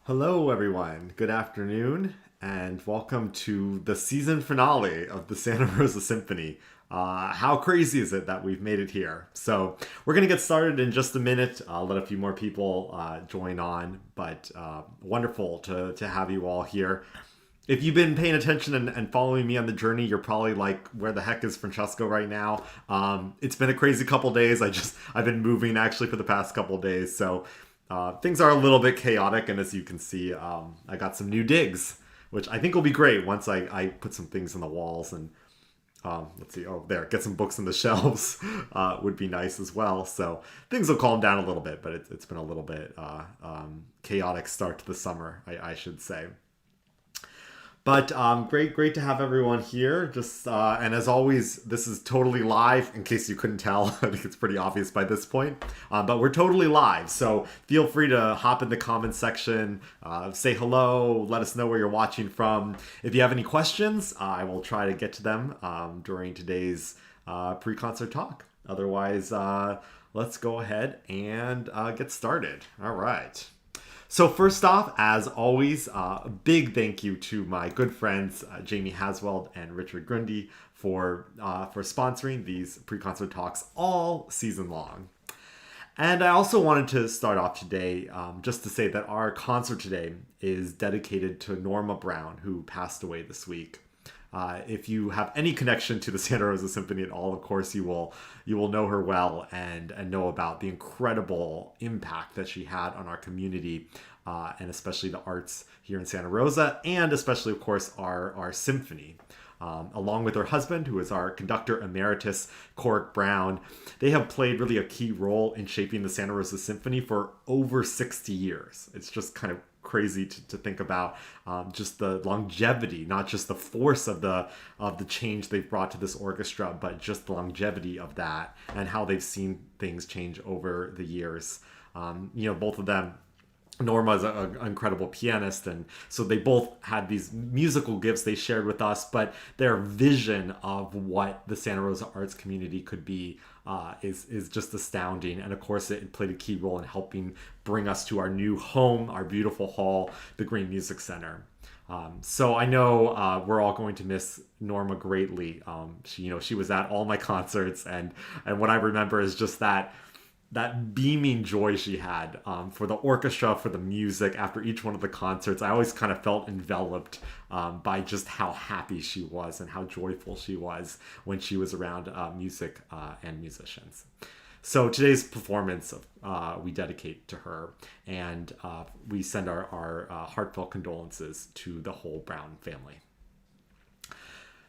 Hello, everyone. Good afternoon, and welcome to the season finale of the Santa Rosa Symphony. How crazy is it that we've made it here? So, we're going to get started in just a minute. I'll let a few more people join on, but wonderful to have you all here. If you've been paying attention and following me on the journey, you're probably like, where the heck is Francesco right now? It's been a crazy couple days. I've been moving actually for the past couple days, so things are a little bit chaotic. And as you can see, I got some new digs, which I think will be great once I put some things in the walls and let's see. Oh, there, get some books on the shelves would be nice as well. So things will calm down a little bit, but it's been a little bit chaotic start to the summer, I should say. But great to have everyone here. Just and as always, this is totally live. In case you couldn't tell, I think it's pretty obvious by this point. But we're totally live, so feel free to hop in the comments section, say hello, let us know where you're watching from. If you have any questions, I will try to get to them during today's pre-concert talk. Otherwise, let's go ahead and get started. All right. So first off, as always, a big thank you to my good friends Jamie Haswell and Richard Grundy for sponsoring these pre-concert talks all season long. And I also wanted to start off today just to say that our concert today is dedicated to Norma Brown, who passed away this week. If you have any connection to the Santa Rosa Symphony at all, of course you will know her well and know about the incredible impact that she had on our community and especially the arts here in Santa Rosa, and especially, of course, our symphony. Along with her husband, who is our conductor emeritus, Corrick Brown, they have played really a key role in shaping the Santa Rosa Symphony for over 60 years. It's just kind of crazy to think about just the longevity, not just the force of the change they've brought to this orchestra, but just the longevity of that and how they've seen things change over the years. Both of them, Norma is an incredible pianist, and so they both had these musical gifts they shared with us, but their vision of what the Santa Rosa arts community could be is just astounding. And of course, it played a key role in helping bring us to our new home, our beautiful hall, the Green Music Center. So I know we're all going to miss Norma greatly. She was at all my concerts, and what I remember is just that beaming joy she had for the orchestra, for the music after each one of the concerts. I always kind of felt enveloped by just how happy she was and how joyful she was when she was around music and musicians. So today's performance we dedicate to her, and we send our heartfelt condolences to the whole Brown family.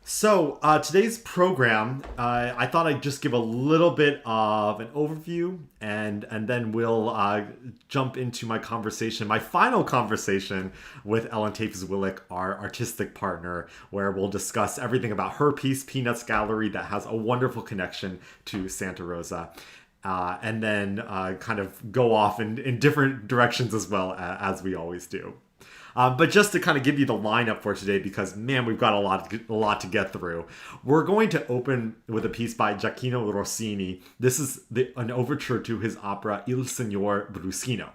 So today's program, I thought I'd just give a little bit of an overview, and then we'll jump into my final conversation with Ellen Zwillich, our artistic partner, where we'll discuss everything about her piece, Peanuts Gallery, that has a wonderful connection to Santa Rosa. And then kind of go off in different directions as well, as we always do. But just to kind of give you the lineup for today, because man, we've got a lot to get through. We're going to open with a piece by Gioacchino Rossini. This is an overture to his opera Il Signor Bruschino.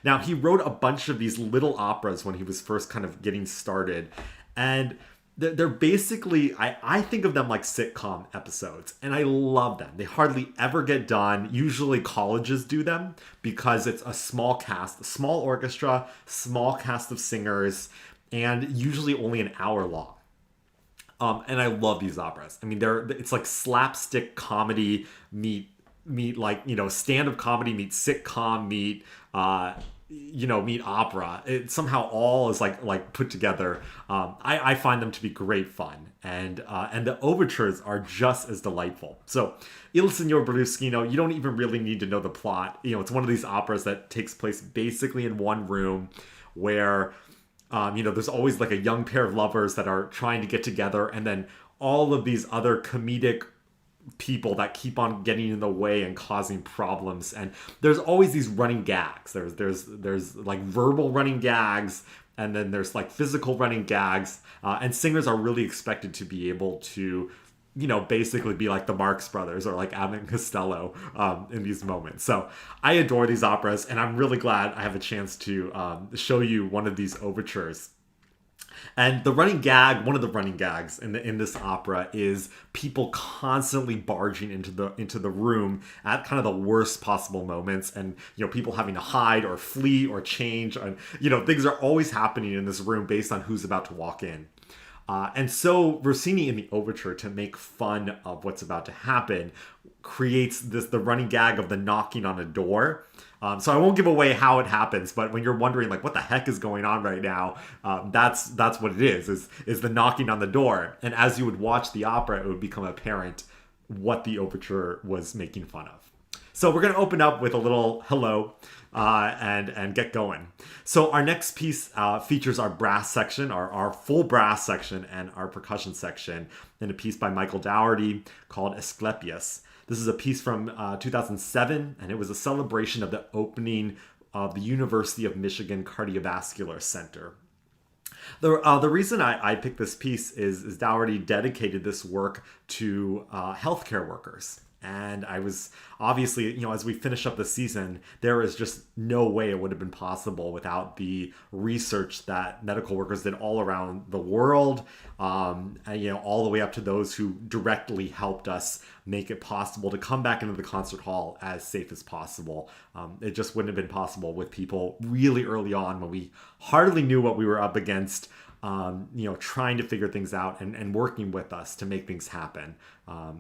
Now, he wrote a bunch of these little operas when he was first kind of getting started, and they're basically, I think of them like sitcom episodes, and I love them. They hardly ever get done. Usually colleges do them because it's a small cast, a small orchestra, small cast of singers, and usually only an hour long. And I love these operas. I mean, it's like slapstick comedy meet like, stand-up comedy meet sitcom meet opera. It somehow all is like put together. I find them to be great fun, and the overtures are just as delightful. So Il Signor Bruschino, you don't even really need to know the plot. It's one of these operas that takes place basically in one room where there's always like a young pair of lovers that are trying to get together, and then all of these other comedic people that keep on getting in the way and causing problems. And there's always these running gags. There's like verbal running gags, and then there's like physical running gags, and singers are really expected to be able to basically be like the Marx Brothers or like Abbott and Costello in these moments. So I adore these operas, and I'm really glad I have a chance to show you one of these overtures. And one of the running gags in this opera is people constantly barging into the room at kind of the worst possible moments, and people having to hide or flee or change, and things are always happening in this room based on who's about to walk in. And so Rossini in the overture, to make fun of what's about to happen, creates the running gag of the knocking on a door. So I won't give away how it happens, but when you're wondering like what the heck is going on right now, that's what it is the knocking on the door. And as you would watch the opera, it would become apparent what the overture was making fun of. So we're going to open up with a little hello and get going. So our next piece features our brass section, our full brass section, and our percussion section in a piece by Michael Dougherty called Asclepius. This is a piece from 2007, and it was a celebration of the opening of the University of Michigan Cardiovascular Center. The reason I picked this piece is Dougherty dedicated this work to healthcare workers. And I was obviously, as we finish up the season, there is just no way it would have been possible without the research that medical workers did all around the world, and, all the way up to those who directly helped us make it possible to come back into the concert hall as safe as possible. It just wouldn't have been possible with people really early on when we hardly knew what we were up against. Trying to figure things out and working with us to make things happen.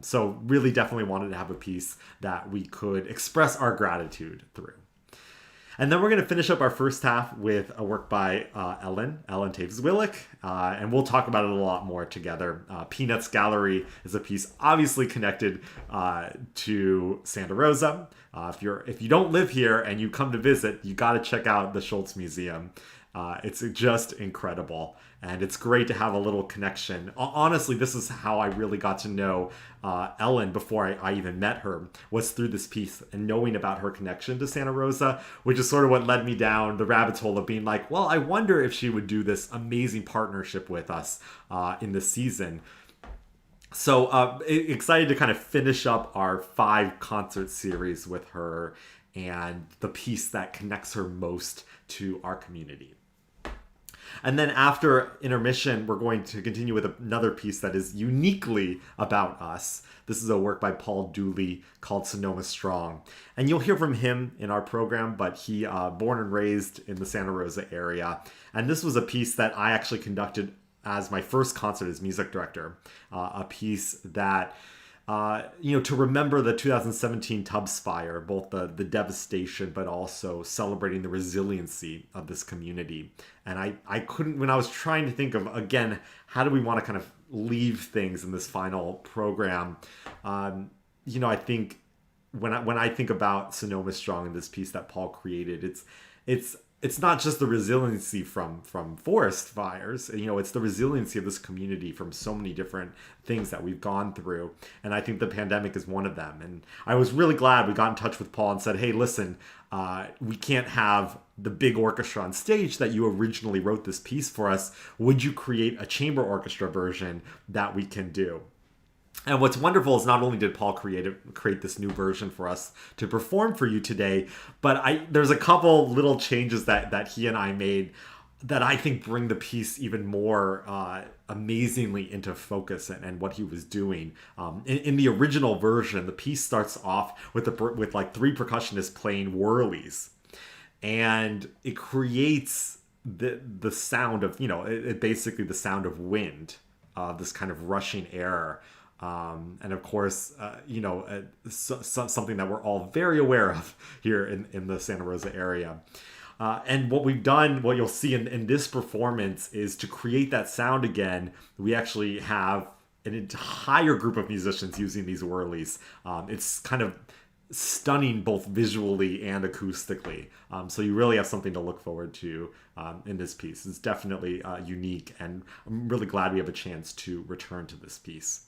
So really definitely wanted to have a piece that we could express our gratitude through. And then we're going to finish up our first half with a work by Ellen Zwillich, and we'll talk about it a lot more together. Peanuts Gallery is a piece obviously connected to Santa Rosa. If you don't live here and you come to visit, you got to check out the Schultz Museum. It's just incredible, and it's great to have a little connection. Honestly, this is how I really got to know Ellen before I even met her, was through this piece and knowing about her connection to Santa Rosa, which is sort of what led me down the rabbit hole of being like, well, I wonder if she would do this amazing partnership with us in this season. So excited to kind of finish up our 5 concert series with her and the piece that connects her most to our community. And then after intermission, we're going to continue with another piece that is uniquely about us. This is a work by Paul Dooley called Sonoma Strong. And you'll hear from him in our program, but he born and raised in the Santa Rosa area. And this was a piece that I actually conducted as my first concert as music director. A piece that to remember the 2017 Tubbs fire, both the devastation, but also celebrating the resiliency of this community. And I couldn't, when I was trying to think of, again, how do we want to kind of leave things in this final program? I think when I think about Sonoma Strong and this piece that Paul created, it's not just the resiliency from forest fires, it's the resiliency of this community from so many different things that we've gone through. And I think the pandemic is one of them. And I was really glad we got in touch with Paul and said, hey, listen, we can't have the big orchestra on stage that you originally wrote this piece for us. Would you create a chamber orchestra version that we can do? And what's wonderful is not only did Paul create this new version for us to perform for you today, but there's a couple little changes that he and I made that I think bring the piece even more amazingly into focus and what he was doing. In the original version, the piece starts off with like 3 percussionists playing whirlies, and it creates the sound of basically the sound of wind, this kind of rushing air. And of course, something that we're all very aware of here in the Santa Rosa area. And what you'll see in this performance is to create that sound again, we actually have an entire group of musicians using these whirlies. It's kind of stunning both visually and acoustically. So you really have something to look forward to in this piece. It's definitely unique, and I'm really glad we have a chance to return to this piece.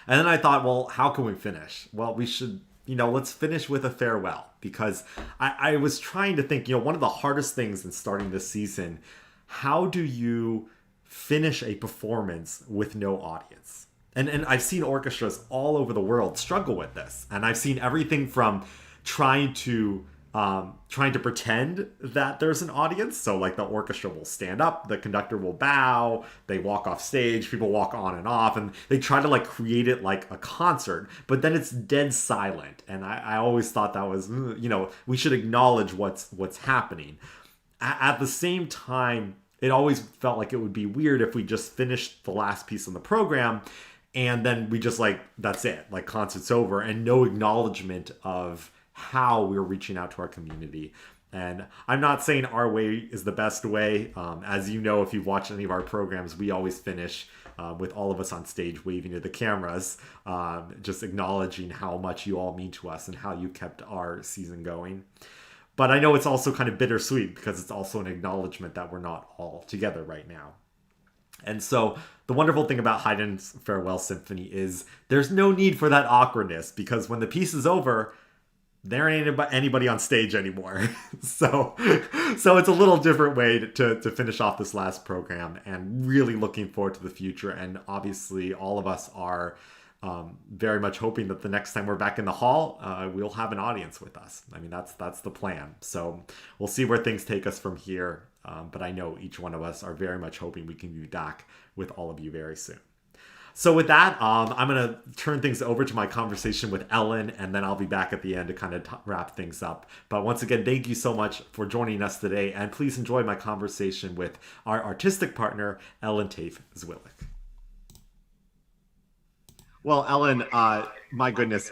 And then I thought, well, how can we finish? Well, we should, let's finish with a farewell, because I was trying to think, one of the hardest things in starting this season, how do you finish a performance with no audience? And I've seen orchestras all over the world struggle with this, and I've seen everything from trying to trying to pretend that there's an audience. So like the orchestra will stand up, the conductor will bow, they walk off stage, people walk on and off, and they try to like create it like a concert, but then it's dead silent. And I always thought that was, we should acknowledge what's happening. At the same time, it always felt like it would be weird if we just finished the last piece in the program and then we just like, that's it, like concert's over, and no acknowledgement of how we're reaching out to our community. And I'm not saying our way is the best way. As you know, if you've watched any of our programs, we always finish with all of us on stage waving to the cameras, just acknowledging how much you all mean to us and how you kept our season going. But I know it's also kind of bittersweet because it's also an acknowledgement that we're not all together right now. And so the wonderful thing about Haydn's Farewell Symphony is there's no need for that awkwardness, because when the piece is over, there ain't anybody on stage anymore. so it's a little different way to finish off this last program, and really looking forward to the future. And obviously all of us are very much hoping that the next time we're back in the hall, we'll have an audience with us. I mean, that's the plan. So we'll see where things take us from here. But I know each one of us are very much hoping we can be back with all of you very soon. So with that, I'm going to turn things over to my conversation with Ellen, and then I'll be back at the end to kind of wrap things up. But once again, thank you so much for joining us today, and please enjoy my conversation with our artistic partner, Ellen Zwillich. Well, Ellen, my goodness,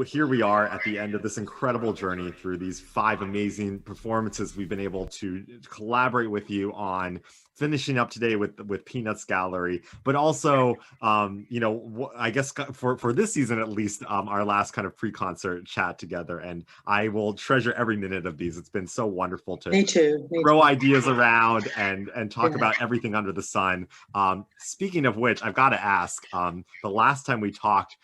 here we are at the end of this incredible journey through these 5 amazing performances we've been able to collaborate with you on, finishing up today with Peanuts Gallery, but also, I guess for this season at least, our last kind of pre-concert chat together. And I will treasure every minute of these. It's been so wonderful to throw ideas around and talk about everything under the sun. Speaking of which, I've got to ask, the last time we talked,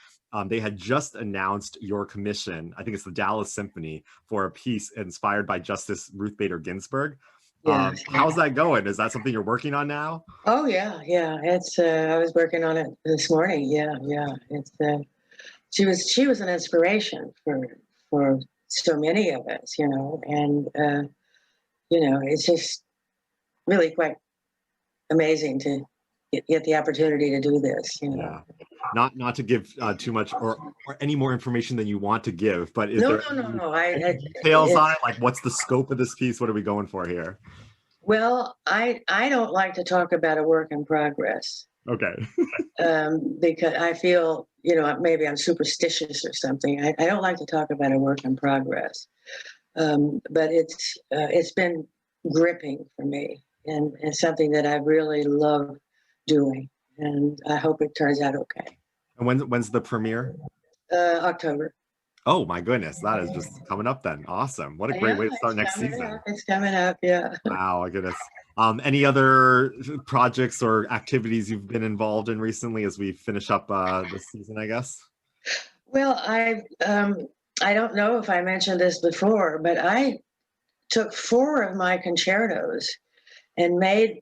they had just announced your commission, I think it's the Dallas Symphony, for a piece inspired by Justice Ruth Bader Ginsburg. How's that going? Is that something you're working on now? Oh yeah. It's I was working on it this morning. Yeah. It's she was an inspiration for so many of us, and it's just really quite amazing to get the opportunity to do this. Yeah. Not to give too much or any more information than you want to give, but is there any details on it? Like, what's the scope of this piece? What are we going for here? Well, I don't like to talk about a work in progress. Okay. Because I feel, maybe I'm superstitious or something. I don't like to talk about a work in progress. But it's been gripping for me, and it's something that I really love doing, and I hope it turns out okay. And when's the premiere? October. Oh my goodness, that is just coming up then. Awesome. What a great way to start next season. It's coming up, yeah. Wow, my goodness. Any other projects or activities you've been involved in recently as we finish up this season, I guess? Well, I don't know if I mentioned this before, but I took 4 of my concertos and made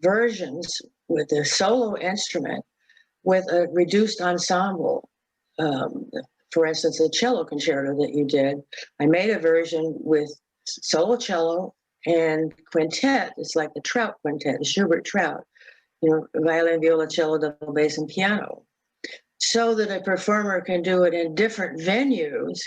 versions with a solo instrument with a reduced ensemble. For instance, the cello concerto that you did, I made a version with solo cello and quintet. It's like the Trout quintet, the Schubert Trout, violin, viola, cello, double bass, and piano, so that a performer can do it in different venues.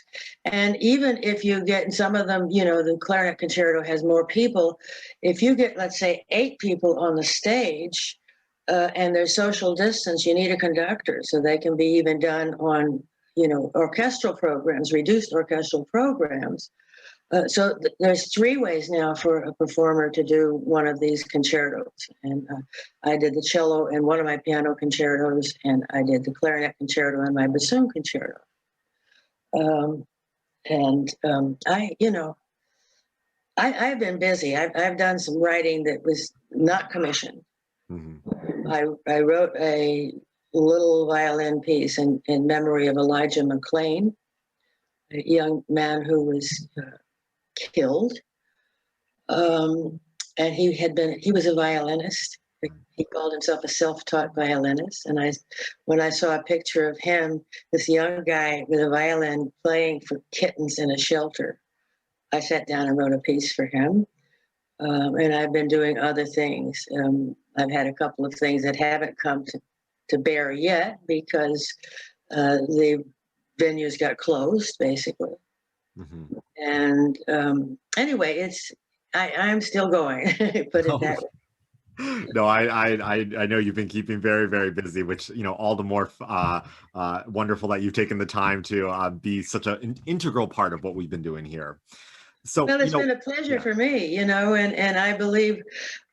And even if you get some of them, the clarinet concerto has more people. If you get, let's say, 8 people on the stage and there's social distance, you need a conductor, so they can be even done on orchestral programs, reduced orchestral programs. So there's 3 ways now for a performer to do one of these concertos. And I did the cello in one of my piano concertos, and I did the clarinet concerto in my bassoon concerto. I've been busy. I've done some writing that was not commissioned. Mm-hmm. I wrote a little violin piece in memory of Elijah McClain, a young man who was killed. And he was a violinist. He called himself a self-taught violinist. And when I saw a picture of him, this young guy with a violin playing for kittens in a shelter, I sat down and wrote a piece for him. And I've been doing other things. I've had a couple of things that haven't come to bear yet because the venues got closed, basically. Mm-hmm. And anyway, I'm still going. Put it that way. No, I know you've been keeping very, very busy, which, all the more wonderful that you've taken the time to be such an integral part of what we've been doing here. So, Well, it's been a pleasure yeah. for me, and I believe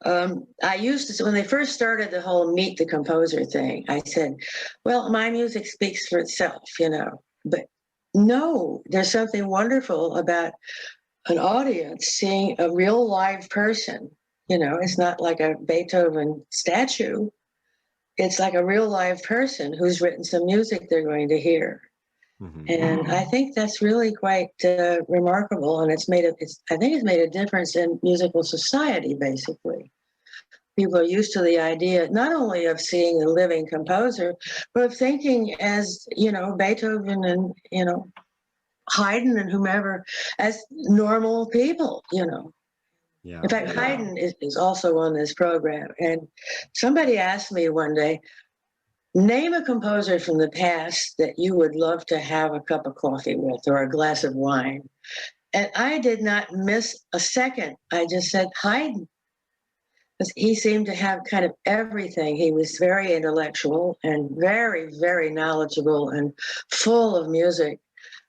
I used to, when they first started the whole meet the composer thing, I said, well, my music speaks for itself, but no, there's something wonderful about an audience seeing a real live person. It's not like a Beethoven statue. It's like a real live person who's written some music they're going to hear. Mm-hmm. And I think that's really quite remarkable, and I think it's made a difference in musical society. Basically, people are used to the idea not only of seeing a living composer, but of thinking as Beethoven and Haydn and whomever as normal people. Yeah. In fact, Haydn is also on this program, and somebody asked me one day, name a composer from the past that you would love to have a cup of coffee with or a glass of wine. And I did not miss a second. I just said Haydn. Because he seemed to have kind of everything. He was very intellectual and very, very knowledgeable and full of music.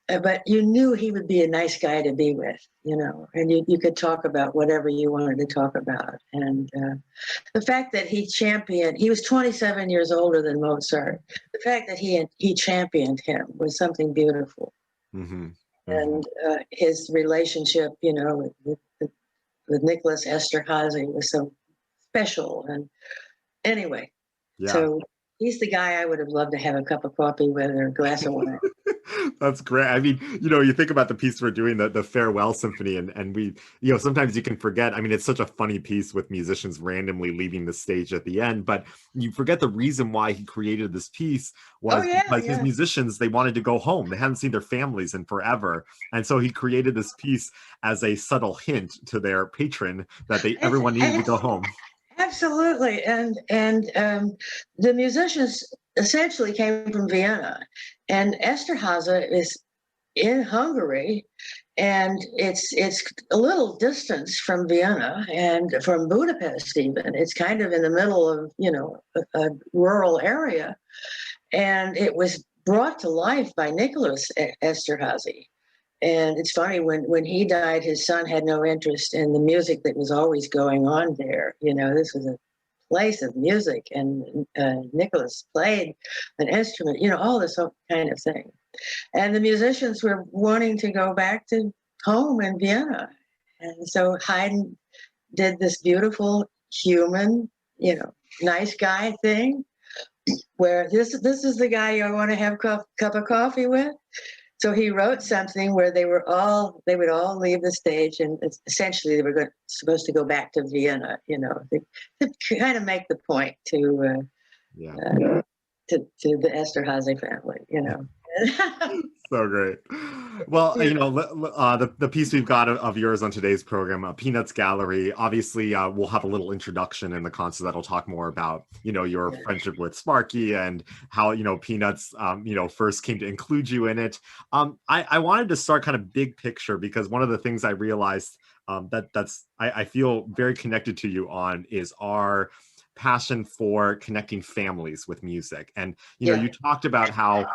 But you knew he would be a nice guy to be with, and you could talk about whatever you wanted to talk about. And the fact that he was 27 years older than Mozart. The fact that he championed him was something beautiful. Mm-hmm. Mm-hmm. And his relationship, with Nicholas Esterhazy was so special. And anyway, so he's the guy I would have loved to have a cup of coffee with or a glass of wine. That's great. I mean, you think about the piece we're doing, the farewell symphony, and we, sometimes you can forget. I mean, it's such a funny piece with musicians randomly leaving the stage at the end, but you forget the reason why he created this piece was because his musicians, they wanted to go home. They hadn't seen their families in forever. And so he created this piece as a subtle hint to their patron that everyone needed to go home. Absolutely. And the musicians essentially came from Vienna, and Esterhazy is in Hungary, and it's a little distance from Vienna and from Budapest even. It's kind of in the middle of, a rural area. And it was brought to life by Nicholas Esterhazy. And it's funny, when he died, his son had no interest in the music that was always going on there. This was a place of music, and Nicholas played an instrument, all this kind of thing. And the musicians were wanting to go back to home in Vienna. And so Haydn did this beautiful human, nice guy thing where this is the guy you want to have a cup of coffee with. So he wrote something where they would all leave the stage, and essentially they were supposed to go back to Vienna, to kind of make the point to the Esterhazy family, So great. Well, the piece we've got of yours on today's program, Peanuts Gallery, obviously we'll have a little introduction in the concert that'll talk more about, your friendship with Sparky and how, Peanuts, first came to include you in it. I wanted to start kind of big picture because one of the things I realized I feel very connected to you on is our passion for connecting families with music. And, you talked about how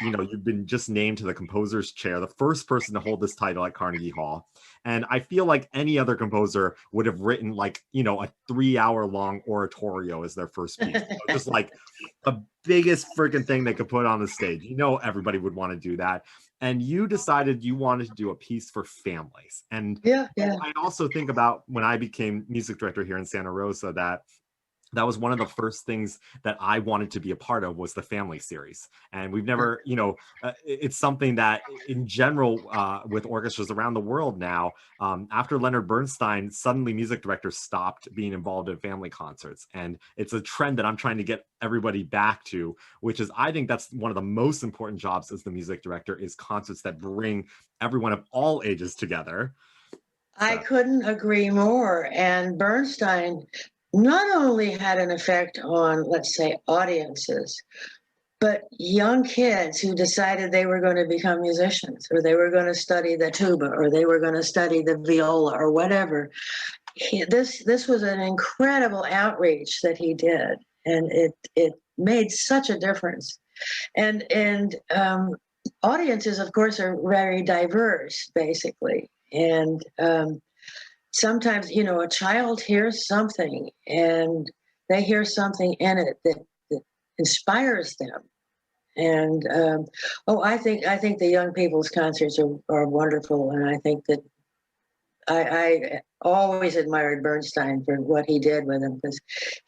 you've been just named to the composer's chair, the first person to hold this title at Carnegie Hall. And I feel like any other composer would have written a 3-hour long oratorio as their first piece. Just like the biggest freaking thing they could put on the stage. Everybody would want to do that. And you decided you wanted to do a piece for families. And I also think about when I became music director here in Santa Rosa that that was one of the first things that I wanted to be a part of, was the family series. And we've never, you know, it's something that in general, with orchestras around the world now, after Leonard Bernstein, suddenly music directors stopped being involved in family concerts. And it's a trend that I'm trying to get everybody back to, which is, I think that's one of the most important jobs as the music director, is concerts that bring everyone of all ages together. I So, couldn't agree more. And Bernstein not only had an effect on, let's say, audiences, but young kids who decided they were going to become musicians, or they were going to study the tuba, or they were going to study the viola, or whatever. This was an incredible outreach that he did, and it made such a difference. And audiences, of course, are very diverse, basically. And sometimes, you know, a child hears something, and they hear something in it that inspires them. And I think the young people's concerts are wonderful, and I think that I always admired Bernstein for what he did with him, because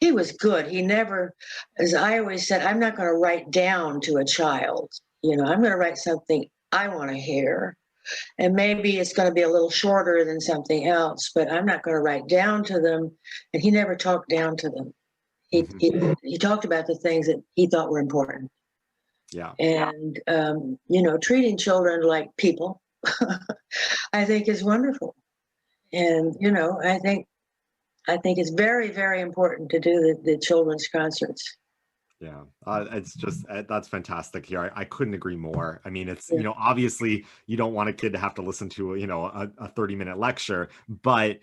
he was good. He never, as I always said, I'm not going to write down to a child. You know, I'm going to write something I want to hear, and maybe it's going to be a little shorter than something else, but I'm not going to write down to them. And he never talked down to them. He mhm. he talked about the things that he thought were important. Yeah. And you know, treating children like people, I think is wonderful. And you know, I think it's very, very important to do the children's concerts. Yeah, it's just that's fantastic here. I couldn't agree more. I mean, it's, Yeah, you know, obviously you don't want a kid to have to listen to, you know, a 30-minute lecture, but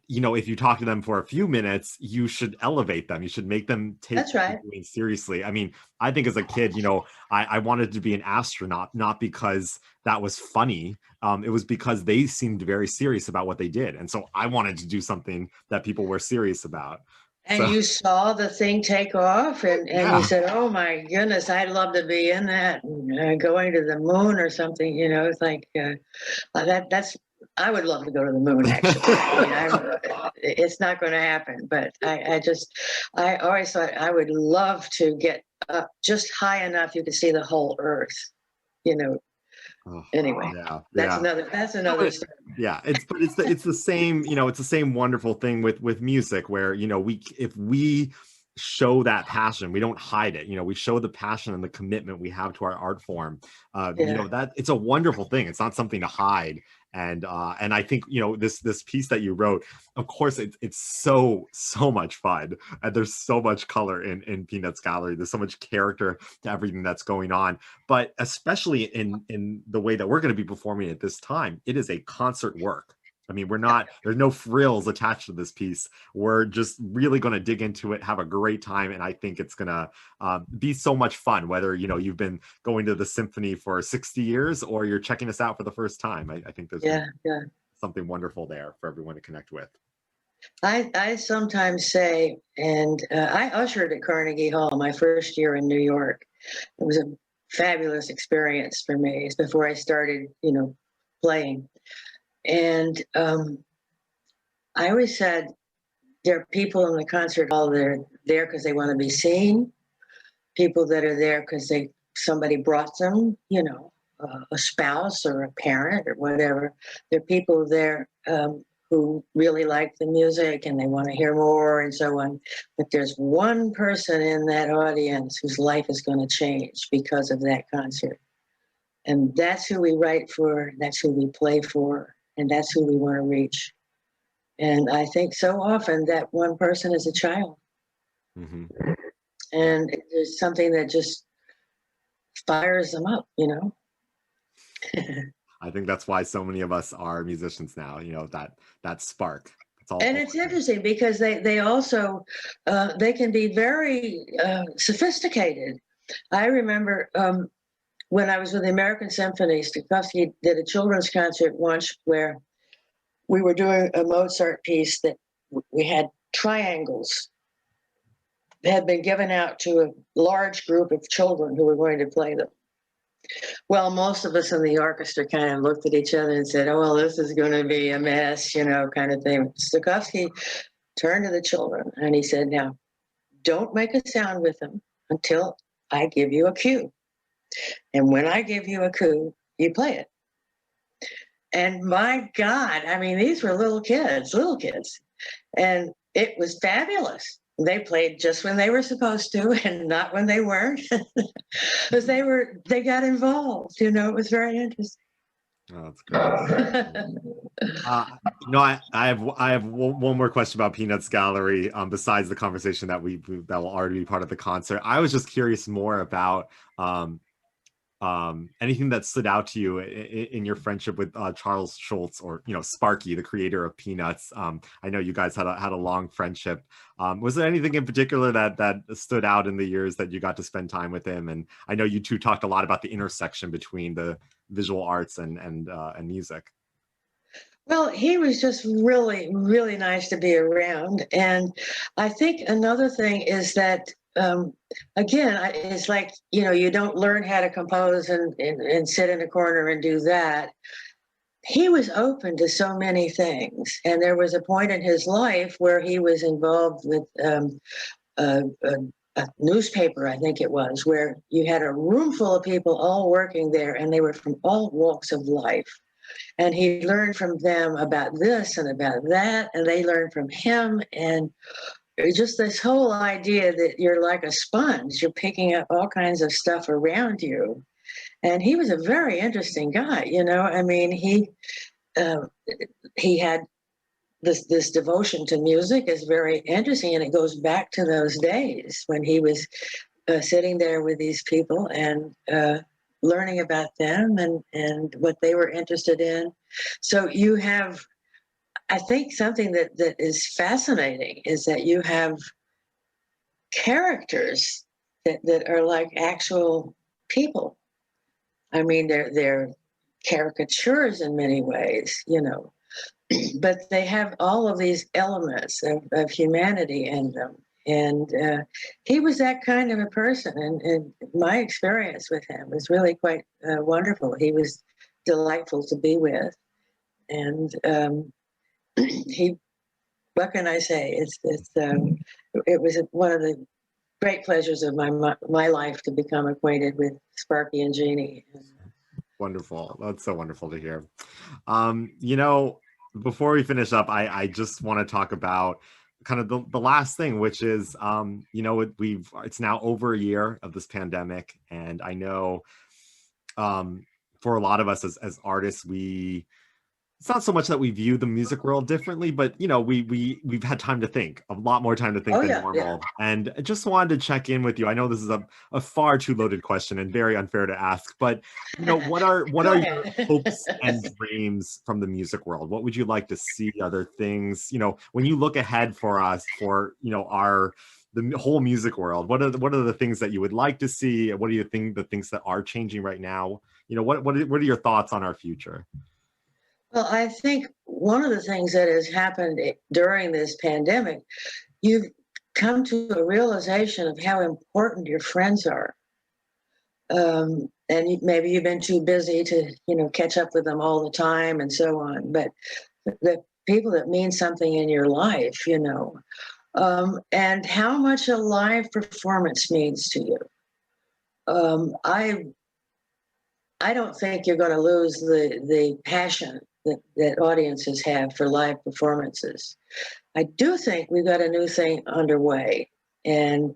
you know, if you talk to them for a few minutes, you should elevate them. You should make them take that's what you're right. doing seriously. I mean, I think as a kid, you know, I wanted to be an astronaut, not because that was funny. It was because they seemed very serious about what they did, and so I wanted to do something that people were serious about. And So you saw the thing take off, and you yeah. said, "Oh my goodness, I'd love to be in that, and, going to the moon or something." You know, it's like that's. I would love to go to the moon. Actually, I mean, it's not going to happen, but I always thought I would love to get up just high enough you could see the whole Earth. You know. Oh, Anyway, yeah, that's yeah. another. That's No, another story. yeah, it's the same, you know, it's the same wonderful thing with music, where, you know, we, if we show that passion, we don't hide it. You know, we show the passion and the commitment we have to our art form. You Yeah. know, that it's a wonderful thing. It's not something to hide. And I think, you know, this piece that you wrote, of course, it's so much fun, and there's so much color in Peanuts Gallery. There's so much character to everything that's going on, but especially in the way that we're going to be performing at this time, it is a concert work. I mean, we're not, there's no frills attached to this piece. We're just really going to dig into it, have a great time, and I think it's going to be so much fun, whether, you know, you've been going to the symphony for 60 years or you're checking us out for the first time. I think there's going to Yeah. be Yeah. something wonderful there for everyone to connect with. I sometimes say, and I ushered at Carnegie Hall my first year in New York. It was a fabulous experience for me. It's before I started, you know, playing. And I always said there are people in the concert hall that are there because they want to be seen. People that are there because somebody brought them, you know, a spouse or a parent or whatever. There are people there who really like the music and they want to hear more and so on. But there's one person in that audience whose life is going to change because of that concert. And that's who we write for, that's who we play for, and that's who we want to reach. And I think so often that one person is a child. Hmm. Yeah. And there's something that just fires them up, you know? I think that's why so many of us are musicians now, you know, that spark. It's And all it's interesting because they also they can be very sophisticated. I remember when I was with the American Symphony, Stokowski did a children's concert once where we were doing a Mozart piece that we had triangles that had been given out to a large group of children who were going to play them. Well, most of us in the orchestra kind of looked at each other and said, "Oh, well, this is going to be a mess," you know, kind of thing. Stokowski turned to the children and he said, now, don't make a sound with them until I give you a cue. And when I give you a cue, you play it. And my God, I mean, these were little kids. And it was fabulous. They played just when they were supposed to and not when they weren't. Because they got involved, it was very interesting. Oh, that's great. I have one more question about Peanuts Gallery. Besides the conversation that will already be part of the concert, I was just curious more about anything that stood out to you in your friendship with Charles Schulz, or Sparky, the creator of Peanuts. I know you guys had a long friendship. Was there anything in particular that stood out in the years that you got to spend time with him? And I know you two talked a lot about the intersection between the visual arts and music. Well, he was just really, really nice to be around. And I think another thing is that, again, it's like, you don't learn how to compose and sit in a corner and do that. He was open to so many things. And there was a point in his life where he was involved with a newspaper, I think it was, where you had a room full of people all working there, and they were from all walks of life. And he learned from them about this and about that, and they learned from him. And just this whole idea that you're like a sponge, you're picking up all kinds of stuff around you. And he was a very interesting guy, I mean, he had this devotion to music is very interesting, and it goes back to those days when he was sitting there with these people and learning about them and what they were interested in. So you have, I think, something that is fascinating is that you have characters that are like actual people. I mean, they're caricatures in many ways, but they have all of these elements of humanity in them. And he was that kind of a person. And my experience with him was really quite wonderful. He was delightful to be with. And what can I say? It was one of the great pleasures of my life to become acquainted with Sparky and Jeannie. Wonderful. That's so wonderful to hear. Before we finish up, I just want to talk about kind of the last thing, which is, it's now over a year of this pandemic. And I know for a lot of us as artists, it's not so much that we view the music world differently, but we've had time to think, a lot more time to think than normal. Yeah. And I just wanted to check in with you. I know this is a far too loaded question and very unfair to ask, but what are your hopes and dreams from the music world? What would you like to see? Other things, when you look ahead for us, for the whole music world, what are the things that you would like to see? What do you think the things that are changing right now? What are your thoughts on our future? Well, I think one of the things that has happened during this pandemic, you've come to a realization of how important your friends are. And maybe you've been too busy to, catch up with them all the time and so on. But the people that mean something in your life, and how much a live performance means to you. I don't think you're going to lose the passion that audiences have for live performances. I do think we've got a new thing underway, and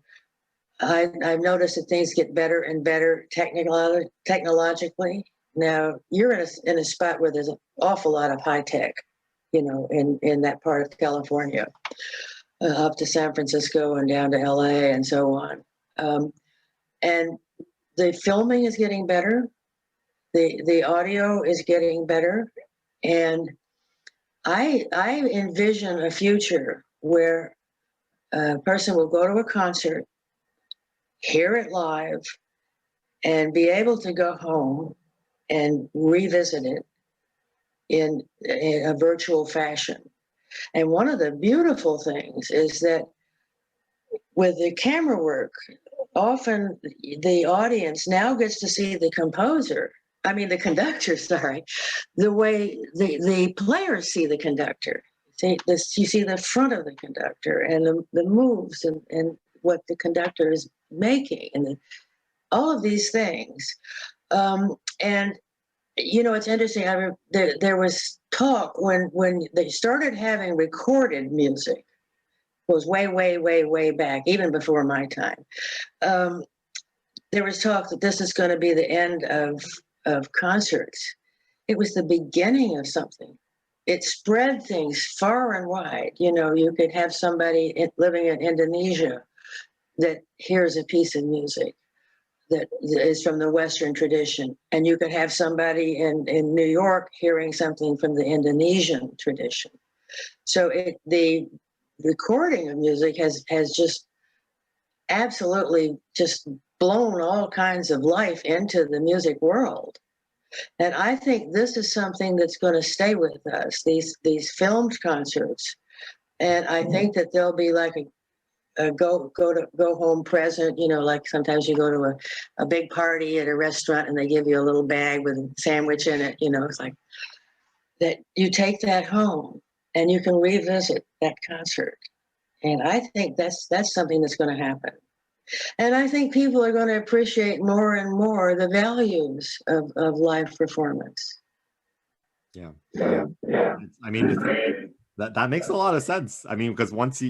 I've noticed that things get better and better technologically. Now you're in a spot where there's an awful lot of high tech, in that part of California, up to San Francisco and down to LA and so on. And the filming is getting better. The audio is getting better. And I envision a future where a person will go to a concert, hear it live, and be able to go home and revisit it in a virtual fashion. And one of the beautiful things is that with the camera work, often the audience now gets to see the conductor, sorry, the way the players see the conductor. See this, you see the front of the conductor and the moves and what the conductor is making and all of these things. And it's interesting. There was talk when they started having recorded music. It was way, way, way, way back, even before my time. Um, there was talk that this is going to be the end of concerts. It was the beginning of something. It spread things far and wide. You could have somebody living in Indonesia that hears a piece of music that is from the Western tradition, and you could have somebody in New York hearing something from the Indonesian tradition. So the recording of music has just absolutely just blown all kinds of life into the music world. And I think this is something that's going to stay with us, these filmed concerts. And I think that there'll be like a go home present, like sometimes you go to a big party at a restaurant and they give you a little bag with a sandwich in it. It's like that you take that home and you can revisit that concert. And I think that's something that's going to happen. And I think people are going to appreciate more and more the values of live performance. Yeah. I mean, that makes a lot of sense. I mean, because once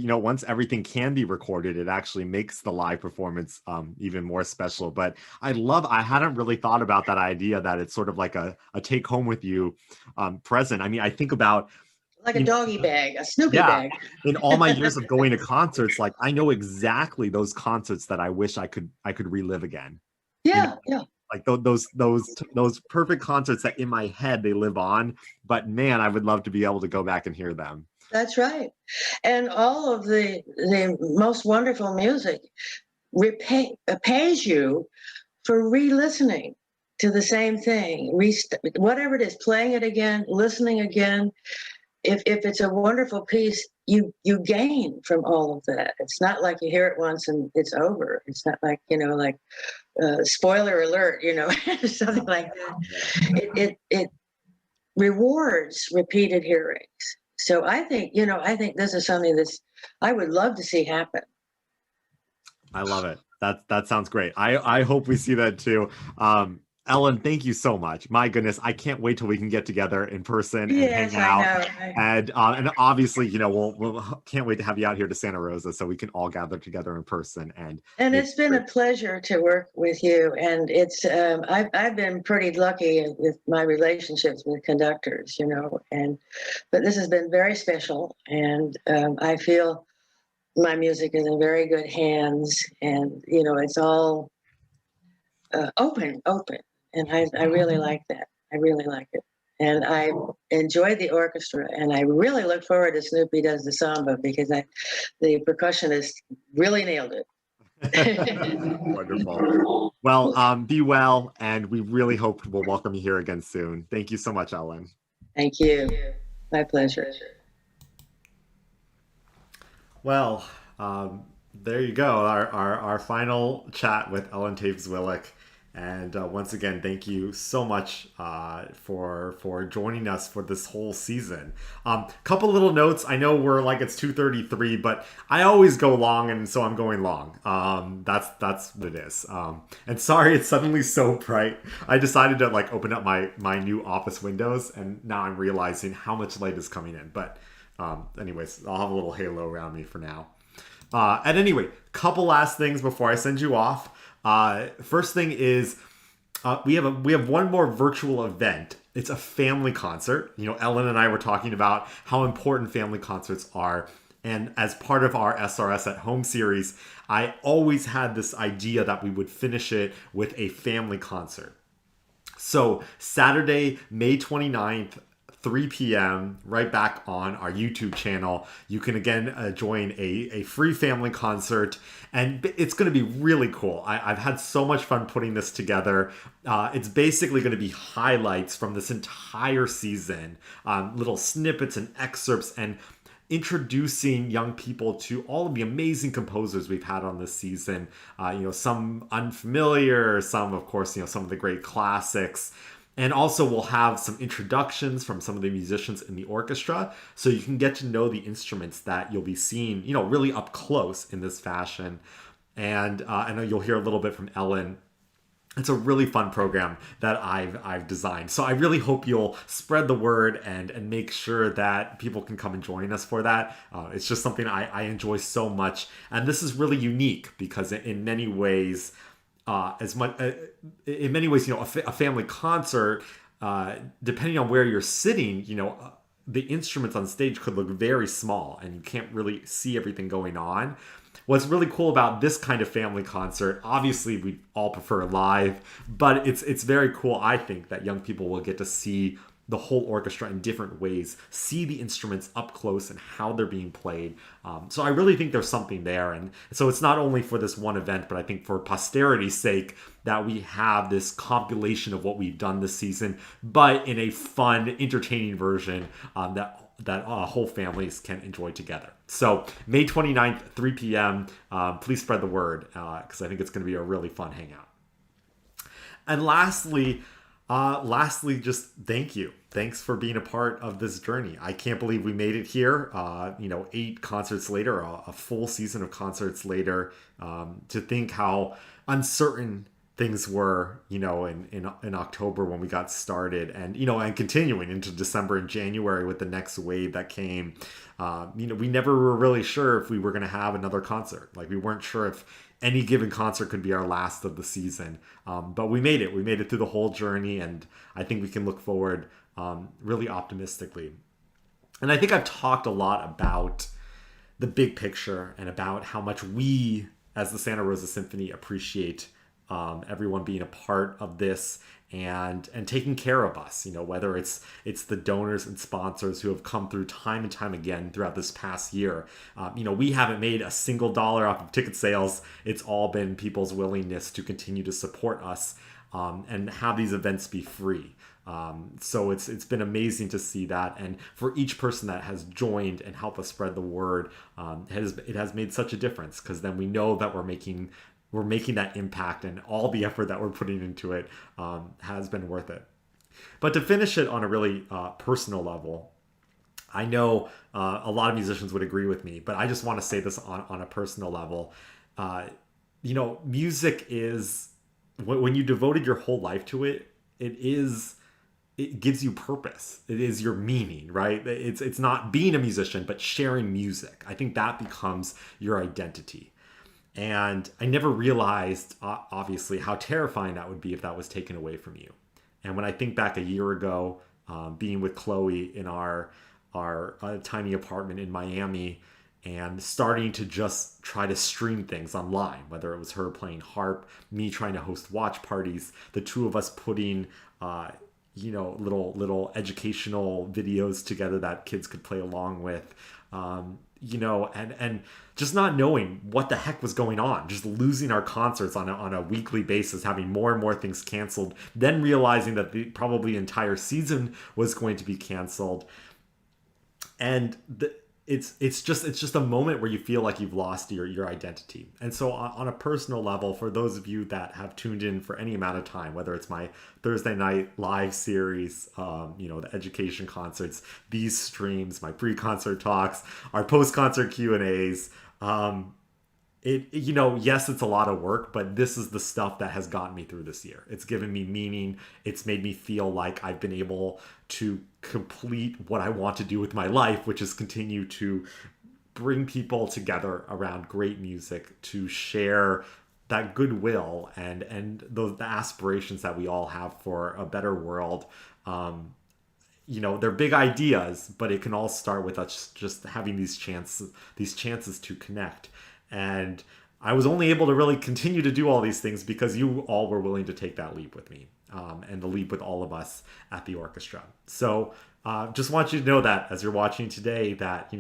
everything can be recorded, it actually makes the live performance even more special. But I hadn't really thought about that idea that it's sort of like a take home with you present. I mean, I think about like a doggy bag, a Snoopy yeah, bag. in all my years of going to concerts, like I know exactly those concerts that I wish I could relive again. Yeah. Like those perfect concerts that in my head they live on, but man, I would love to be able to go back and hear them. That's right. And all of the most wonderful music pays you for re-listening to the same thing, whatever it is, playing it again, listening again. If it's a wonderful piece, you gain from all of that. It's not like you hear it once and it's over. It's not like spoiler alert, something like that. It rewards repeated hearings. So I think this is something I would love to see happen. I love it. That sounds great. I hope we see that too. Ellen, thank you so much. My goodness, I can't wait till we can get together in person and Yes, hang out. I know. And obviously, we'll can't wait to have you out here to Santa Rosa so we can all gather together in person. And it's been a pleasure to work with you. And it's I've been pretty lucky with my relationships with conductors, but this has been very special. And I feel my music is in very good hands, and it's all open. And I really like that. I really like it. And I enjoyed the orchestra, and I really look forward to Snoopy Does the Samba because the percussionist really nailed it. Wonderful. Well, be well, and we really hope we'll welcome you here again soon. Thank you so much, Ellen. Thank you. My pleasure. Well, there you go. Our final chat with Ellen Zwillich. And once again, thank you so much for joining us for this whole season. Couple little notes. I know it's 2:33, but I always go long, and so I'm going long. That's what it is. And sorry, it's suddenly so bright. I decided to open up my new office windows, and now I'm realizing how much light is coming in. But anyways, I'll have a little halo around me for now. At any rate, couple last things before I send you off. First thing is we have one more virtual event. It's a family concert. Ellen and I were talking about how important family concerts are. And as part of our SRS at Home series, I always had this idea that we would finish it with a family concert. So Saturday, May 29th, 3 p.m. right back on our YouTube channel. You can again join a free family concert, and it's going to be really cool. I've had so much fun putting this together. It's basically going to be highlights from this entire season, little snippets and excerpts, and introducing young people to all of the amazing composers we've had on this season. Some unfamiliar, some of course, some of the great classics. And also, we'll have some introductions from some of the musicians in the orchestra, so you can get to know the instruments that you'll be seeing, really up close in this fashion. And I know you'll hear a little bit from Ellen. It's a really fun program that I've designed. So I really hope you'll spread the word and make sure that people can come and join us for that. It's just something I enjoy so much, and this is really unique because in many ways, in many ways, a family concert, depending on where you're sitting, the instruments on stage could look very small, and you can't really see everything going on. What's really cool about this kind of family concert, obviously we all prefer live, but it's very cool, I think, that young people will get to see the whole orchestra in different ways, see the instruments up close and how they're being played. So I really think there's something there. And so it's not only for this one event, but I think for posterity's sake that we have this compilation of what we've done this season, but in a fun, entertaining version that whole families can enjoy together. So May 29th, 3 p.m. Please spread the word because I think it's going to be a really fun hangout. And lastly, just thank you. Thanks for being a part of this journey. I can't believe we made it here. 8 concerts later, a full season of concerts later. To think how uncertain things were, in October when we got started, and and continuing into December and January with the next wave that came. We never were really sure if we were going to have another concert. Like, we weren't sure if any given concert could be our last of the season. But we made it. We made it through the whole journey, and I think we can look forward really optimistically. And I think I've talked a lot about the big picture and about how much we, as the Santa Rosa Symphony, appreciate everyone being a part of this and taking care of us, whether it's the donors and sponsors who have come through time and time again throughout this past year. We haven't made a single dollar off of ticket sales. It's all been people's willingness to continue to support us and have these events be free. So it's been amazing to see that, and for each person that has joined and helped us spread the word, it has made such a difference, because then we know that we're making that impact, and all the effort that we're putting into it has been worth it. But to finish it on a really personal level, I know a lot of musicians would agree with me, but I just want to say this on a personal level. Music is, when you devoted your whole life to it, it gives you purpose. It is your meaning, right? It's not being a musician, but sharing music. I think that becomes your identity. And I never realized, obviously, how terrifying that would be if that was taken away from you. And when I think back a year ago, being with Chloe in our tiny apartment in Miami, and starting to just try to stream things online, whether it was her playing harp, me trying to host watch parties, the two of us putting little educational videos together that kids could play along with, and just not knowing what the heck was going on, just losing our concerts on a weekly basis, having more and more things canceled, then realizing that probably the entire season was going to be canceled. And it's just a moment where you feel like you've lost your identity. And so on a personal level, for those of you that have tuned in for any amount of time, whether it's my Thursday night live series, the education concerts, these streams, my pre-concert talks, our post-concert Q&As, yes, it's a lot of work, but this is the stuff that has gotten me through this year. It's given me meaning. It's made me feel like I've been able to complete what I want to do with my life, which is continue to bring people together around great music, to share that goodwill and the aspirations that we all have for a better world. They're big ideas, but it can all start with us just having these chances to connect. And I was only able to really continue to do all these things because you all were willing to take that leap with me, and the leap with all of us at the orchestra. So just want you to know that as you're watching today, that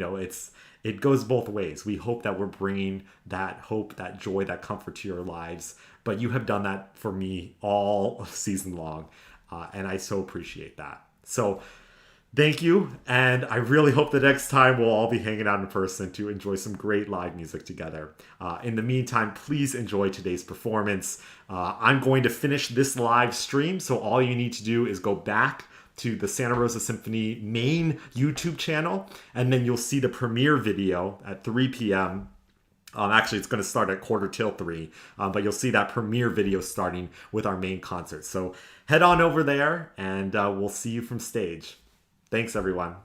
it goes both ways. We hope that we're bringing that hope, that joy, that comfort to your lives, but you have done that for me all season long, and I so appreciate that. So Thank you, and I really hope the next time we'll all be hanging out in person to enjoy some great live music together. In the meantime, please enjoy today's performance. I'm going to finish this live stream, so all you need to do is go back to the Santa Rosa Symphony main YouTube channel, and then you'll see the premiere video at 3 p.m. Actually, it's going to start at 2:45, but you'll see that premiere video starting with our main concert. So head on over there, and we'll see you from stage. Thanks, everyone.